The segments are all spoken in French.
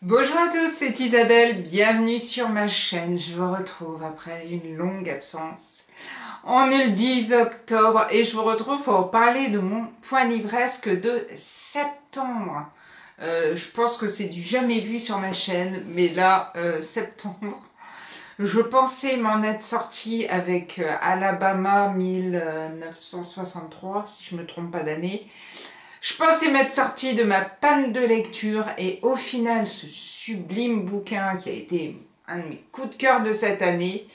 Bonjour à tous, c'est Isabelle, bienvenue sur ma chaîne. Je vous retrouve après une longue absence. On est le 10 octobre et je vous retrouve pour parler de mon point livresque de septembre. Je pense que c'est du jamais vu sur ma chaîne, mais là, septembre, je pensais m'en être sortie avec Alabama 1963, si je me trompe pas d'année. Je pensais m'être sortie de ma panne de lecture et au final, ce sublime bouquin qui a été un de mes coups de cœur de cette année,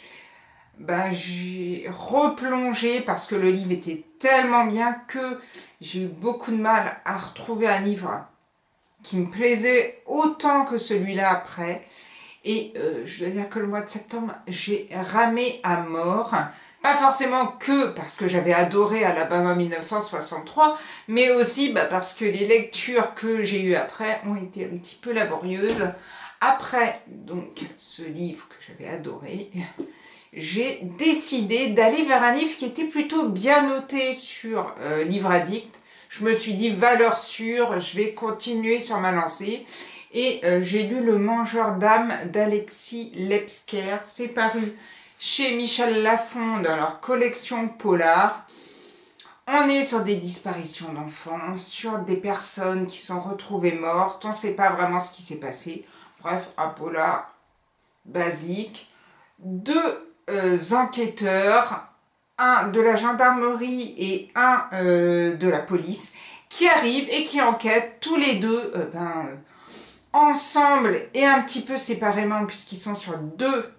j'ai replongé parce que le livre était tellement bien que j'ai eu beaucoup de mal à retrouver un livre qui me plaisait autant que celui-là après. Et je dois dire que le mois de septembre, j'ai ramé à mort. Pas forcément que parce que j'avais adoré Alabama 1963, mais aussi parce que les lectures que j'ai eues après ont été un petit peu laborieuses. Après donc ce livre que j'avais adoré, j'ai décidé d'aller vers un livre qui était plutôt bien noté sur Livre Addict. Je me suis dit valeur sûre, je vais continuer sur ma lancée. Et j'ai lu Le Mangeur d'âme d'Alexis Lepsker. C'est paru chez Michel Lafon dans leur collection Polar. On est sur des disparitions d'enfants, sur des personnes qui sont retrouvées mortes. On ne sait pas vraiment ce qui s'est passé. Bref, un polar basique. Deux enquêteurs, un de la gendarmerie et un de la police, qui arrivent et qui enquêtent tous les deux ensemble et un petit peu séparément puisqu'ils sont sur deux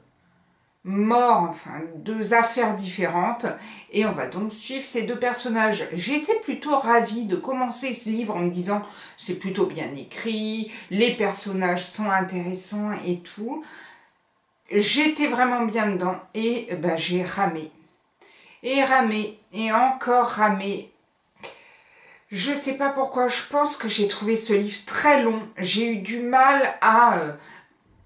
morts, enfin deux affaires différentes, et on va donc suivre ces deux personnages. J'étais plutôt ravie de commencer ce livre en me disant c'est plutôt bien écrit, les personnages sont intéressants et tout. J'étais vraiment bien dedans et j'ai ramé. Et ramé, et encore ramé. Je sais pas pourquoi, je pense que j'ai trouvé ce livre très long. J'ai eu du mal à...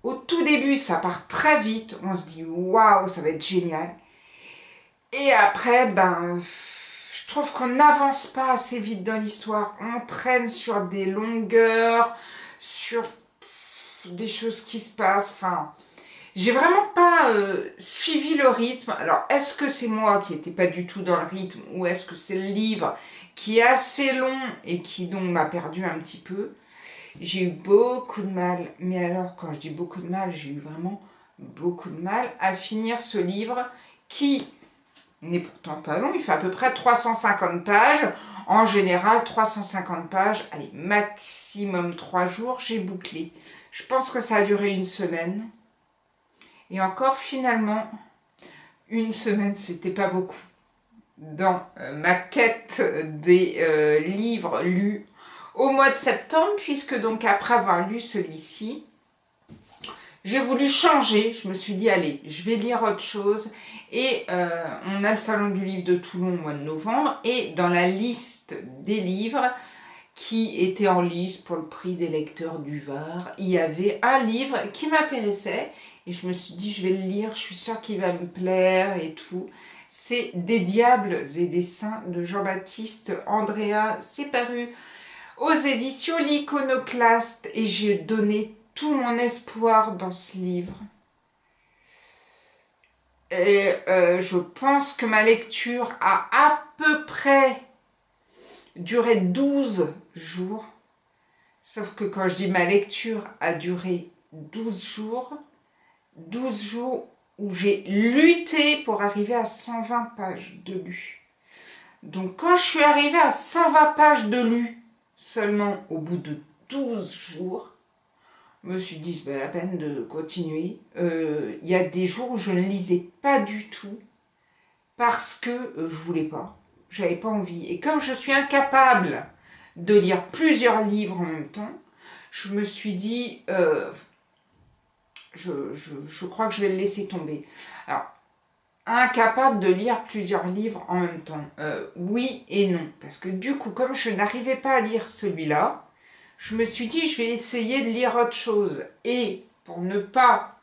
au tout début, ça part très vite. On se dit, waouh, ça va être génial. Et après, je trouve qu'on n'avance pas assez vite dans l'histoire. On traîne sur des longueurs, sur des choses qui se passent. Enfin, j'ai vraiment pas suivi le rythme. Alors, est-ce que c'est moi qui n'étais pas du tout dans le rythme ou est-ce que c'est le livre qui est assez long et qui donc m'a perdu un petit peu? J'ai eu beaucoup de mal, mais alors quand je dis beaucoup de mal, j'ai eu vraiment beaucoup de mal à finir ce livre qui n'est pourtant pas long, il fait à peu près 350 pages. En général, 350 pages, allez, maximum 3 jours, j'ai bouclé. Je pense que ça a duré une semaine. Et encore, finalement, une semaine, c'était pas beaucoup. Dans ma quête des livres lus au mois de septembre, puisque donc après avoir lu celui-ci, j'ai voulu changer. Je me suis dit, allez, je vais lire autre chose. Et on a le Salon du Livre de Toulon au mois de novembre, et dans la liste des livres qui étaient en lice pour le prix des lecteurs du Var, il y avait un livre qui m'intéressait, et je me suis dit, je vais le lire, je suis sûre qu'il va me plaire et tout. C'est Des diables et des saints de Jean-Baptiste Andréa. C'est paru aux éditions L'Iconoclaste et j'ai donné tout mon espoir dans ce livre. Et je pense que ma lecture a à peu près duré 12 jours. Sauf que quand je dis ma lecture a duré 12 jours où j'ai lutté pour arriver à 120 pages de lu. Donc quand je suis arrivée à 120 pages de lu, seulement au bout de 12 jours, je me suis dit, c'est pas la peine de continuer. Il y a des jours où je ne lisais pas du tout parce que je voulais pas, j'avais pas envie. Et comme je suis incapable de lire plusieurs livres en même temps, je me suis dit, je crois que je vais le laisser tomber. Alors, incapable de lire plusieurs livres en même temps, oui et non. Parce que du coup, comme je n'arrivais pas à lire celui-là, je me suis dit, je vais essayer de lire autre chose. Et pour ne pas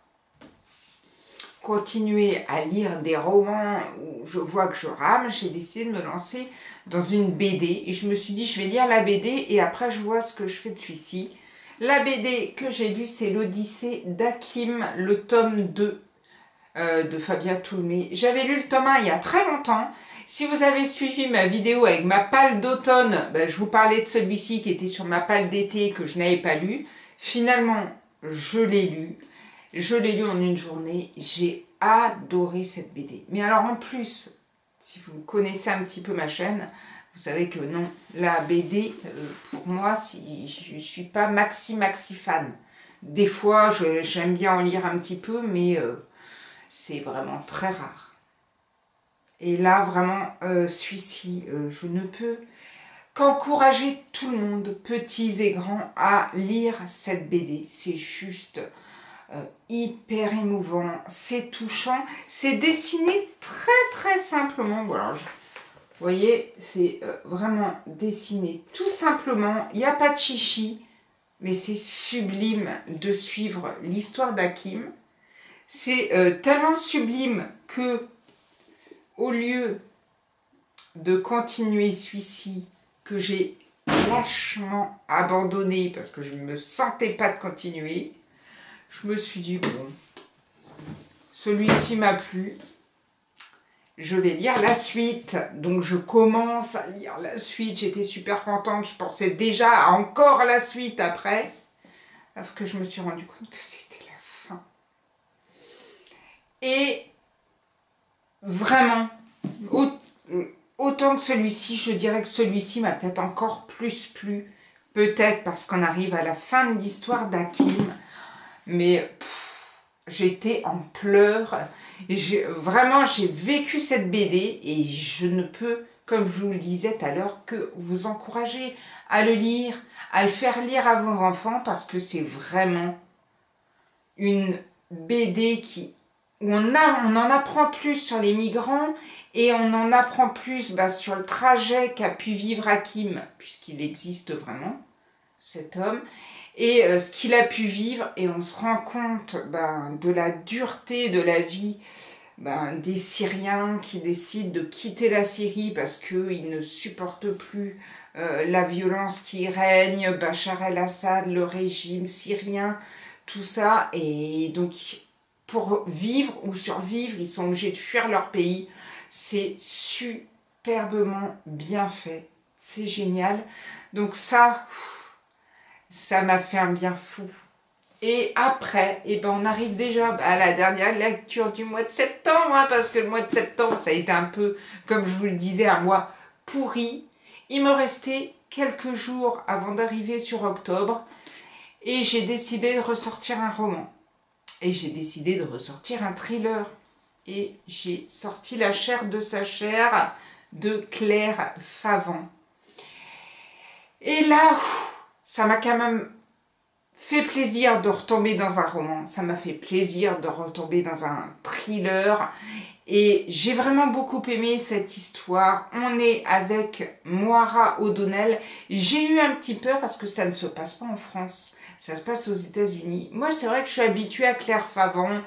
continuer à lire des romans où je vois que je rame, j'ai décidé de me lancer dans une BD. Et je me suis dit, je vais lire la BD et après je vois ce que je fais de celui-ci. La BD que j'ai lue, c'est l'Odyssée d'Hakim, le tome 2 de Fabien Toulmé. J'avais lu le tome 1 il y a très longtemps. Si vous avez suivi ma vidéo avec ma palle d'automne, ben, je vous parlais de celui-ci qui était sur ma palle d'été que je n'avais pas lu. Finalement, je l'ai lu. Je l'ai lu en une journée. J'ai adoré cette BD. Mais alors en plus, si vous connaissez un petit peu ma chaîne, vous savez que non, la BD, pour moi, je ne suis pas maxi fan. Des fois, j'aime bien en lire un petit peu, mais c'est vraiment très rare. Et là, vraiment, celui-ci, je ne peux qu'encourager tout le monde, petits et grands, à lire cette BD. C'est juste hyper émouvant, c'est touchant, c'est dessiné très simplement. Voilà, vous voyez, c'est vraiment dessiné tout simplement. Il n'y a pas de chichi, mais c'est sublime de suivre l'histoire d'Hakim. C'est tellement sublime que, au lieu de continuer celui-ci, que j'ai lâchement abandonné parce que je ne me sentais pas de continuer, je me suis dit, bon, celui-ci m'a plu, je vais lire la suite. Donc je commence à lire la suite, j'étais super contente, je pensais déjà à encore la suite après, sauf que je me suis rendu compte que c'était la fin. Et vraiment, autant que celui-ci, je dirais que celui-ci m'a peut-être encore plus plu, peut-être parce qu'on arrive à la fin de l'histoire d'Hakim, mais j'étais en pleurs. Vraiment, j'ai vécu cette BD et je ne peux, comme je vous le disais tout à l'heure, que vous encourager à le lire, à le faire lire à vos enfants, parce que c'est vraiment une BD où on en apprend plus sur les migrants et on en apprend plus sur le trajet qu'a pu vivre Hakim, puisqu'il existe vraiment, cet homme, et ce qu'il a pu vivre, et on se rend compte de la dureté de la vie des Syriens qui décident de quitter la Syrie parce qu'ils ne supportent plus la violence qui règne, Bachar el-Assad, le régime syrien, tout ça, et donc pour vivre ou survivre, ils sont obligés de fuir leur pays. C'est superbement bien fait, c'est génial. Donc ça m'a fait un bien fou. Et après, on arrive déjà à la dernière lecture du mois de septembre, hein, parce que le mois de septembre, ça a été un peu, comme je vous le disais, un mois pourri. Il me restait quelques jours avant d'arriver sur octobre, et j'ai décidé de ressortir un roman. Et j'ai décidé de ressortir un thriller. Et j'ai sorti La chair de sa chair de Claire Favant. Et là, ça m'a quand même fait plaisir de retomber dans un roman. Ça m'a fait plaisir de retomber dans un thriller. Et j'ai vraiment beaucoup aimé cette histoire. On est avec Moira O'Donnell. J'ai eu un petit peur parce que ça ne se passe pas en France. Ça se passe aux États-Unis. Moi, c'est vrai que je suis habituée à Claire Favant.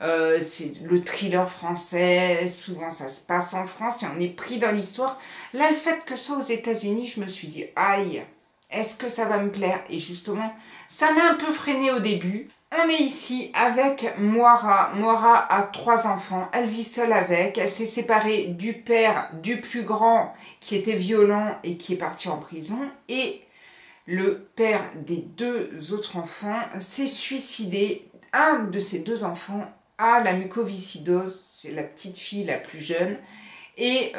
C'est le thriller français. Souvent, ça se passe en France et on est pris dans l'histoire. Là, le fait que ce soit aux États-Unis, je me suis dit, aïe, est-ce que ça va me plaire? Et justement, ça m'a un peu freiné au début. On est ici avec Moira. Moira a 3 enfants. Elle vit seule avec. Elle s'est séparée du père du plus grand qui était violent et qui est parti en prison. Et le père des 2 autres enfants s'est suicidé. Un de ces 2 enfants a la mucoviscidose. C'est la petite fille la plus jeune. Et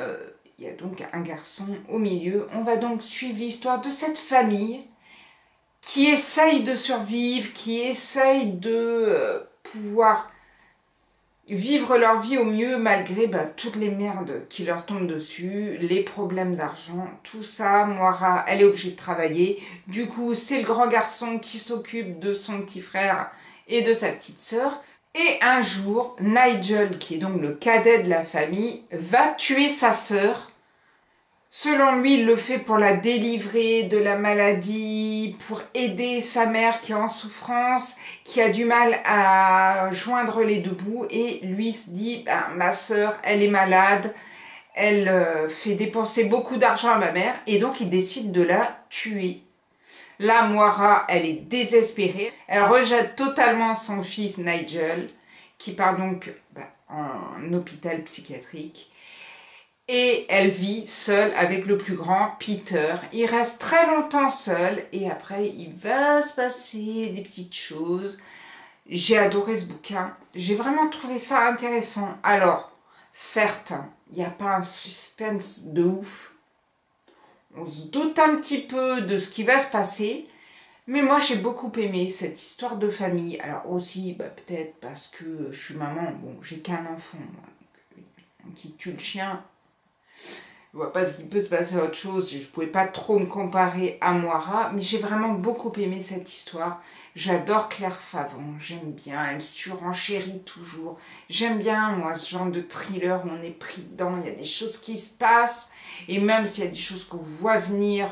il y a donc un garçon au milieu. On va donc suivre l'histoire de cette famille qui essaye de survivre, qui essaye de pouvoir vivre leur vie au mieux malgré toutes les merdes qui leur tombent dessus, les problèmes d'argent, tout ça. Moira, elle est obligée de travailler. Du coup, c'est le grand garçon qui s'occupe de son petit frère et de sa petite sœur. Et un jour, Nigel, qui est donc le cadet de la famille, va tuer sa sœur. Selon lui, il le fait pour la délivrer de la maladie, pour aider sa mère qui est en souffrance, qui a du mal à joindre les 2 bouts. Et lui se dit, ma sœur, elle est malade, elle fait dépenser beaucoup d'argent à ma mère. Et donc, il décide de la tuer. Là, Moira, elle est désespérée. Elle rejette totalement son fils Nigel, qui part donc en hôpital psychiatrique. Et elle vit seule avec le plus grand, Peter. Il reste très longtemps seul et après, il va se passer des petites choses. J'ai adoré ce bouquin. J'ai vraiment trouvé ça intéressant. Alors, certes, il n'y a pas un suspense de ouf. On se doute un petit peu de ce qui va se passer. Mais moi, j'ai beaucoup aimé cette histoire de famille. Alors aussi, peut-être parce que je suis maman. Bon, j'ai qu'un enfant, moi, qui tue le chien. Je vois pas ce qu'il peut se passer autre chose. Je pouvais pas trop me comparer à Moira. Mais j'ai vraiment beaucoup aimé cette histoire. J'adore Claire Favant. J'aime bien. Elle surenchérit toujours. J'aime bien, moi, ce genre de thriller où on est pris dedans. Il y a des choses qui se passent. Et même s'il y a des choses qu'on voit venir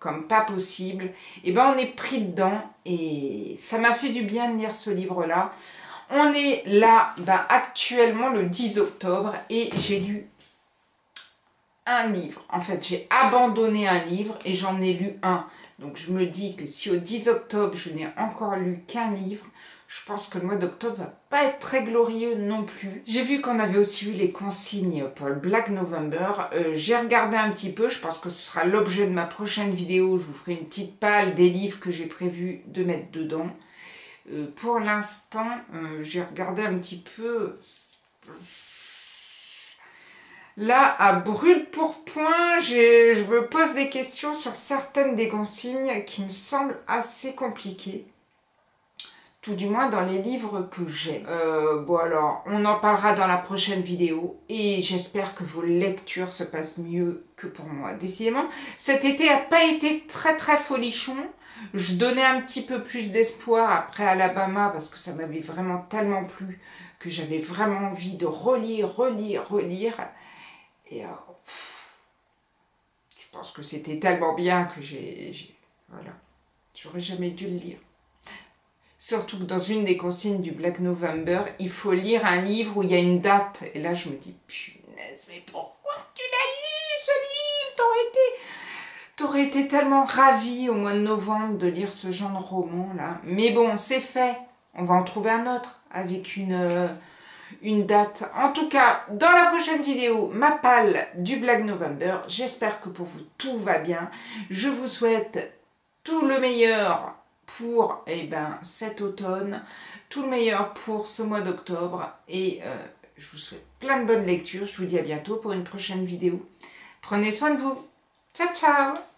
comme pas possible, et on est pris dedans. Et ça m'a fait du bien de lire ce livre-là. On est là, actuellement le 10 octobre. Et j'ai lu un livre. En fait, j'ai abandonné un livre et j'en ai lu un. Donc, je me dis que si au 10 octobre, je n'ai encore lu qu'un livre, je pense que le mois d'octobre va pas être très glorieux non plus. J'ai vu qu'on avait aussi eu les consignes pour le Black November. J'ai regardé un petit peu. Je pense que ce sera l'objet de ma prochaine vidéo. Je vous ferai une petite palle des livres que j'ai prévu de mettre dedans. Pour l'instant, j'ai regardé un petit peu... Là, à brûle-pourpoint, je me pose des questions sur certaines des consignes qui me semblent assez compliquées. Tout du moins dans les livres que j'ai. Bon alors, on en parlera dans la prochaine vidéo. Et j'espère que vos lectures se passent mieux que pour moi. Décidément, cet été n'a pas été très très folichon. Je donnais un petit peu plus d'espoir après Alabama parce que ça m'avait vraiment tellement plu que j'avais vraiment envie de relire. Et je pense que c'était tellement bien que voilà, j'aurais jamais dû le lire. Surtout que dans une des consignes du Black November, il faut lire un livre où il y a une date. Et là, je me dis, punaise, mais pourquoi tu l'as lu, ce livre? T'aurais été tellement ravie au mois de novembre de lire ce genre de roman-là. Mais bon, c'est fait. On va en trouver un autre avec une date. En tout cas, dans la prochaine vidéo, ma palle du Black November. J'espère que pour vous, tout va bien. Je vous souhaite tout le meilleur pour cet automne, tout le meilleur pour ce mois d'octobre. Et je vous souhaite plein de bonnes lectures. Je vous dis à bientôt pour une prochaine vidéo. Prenez soin de vous. Ciao, ciao!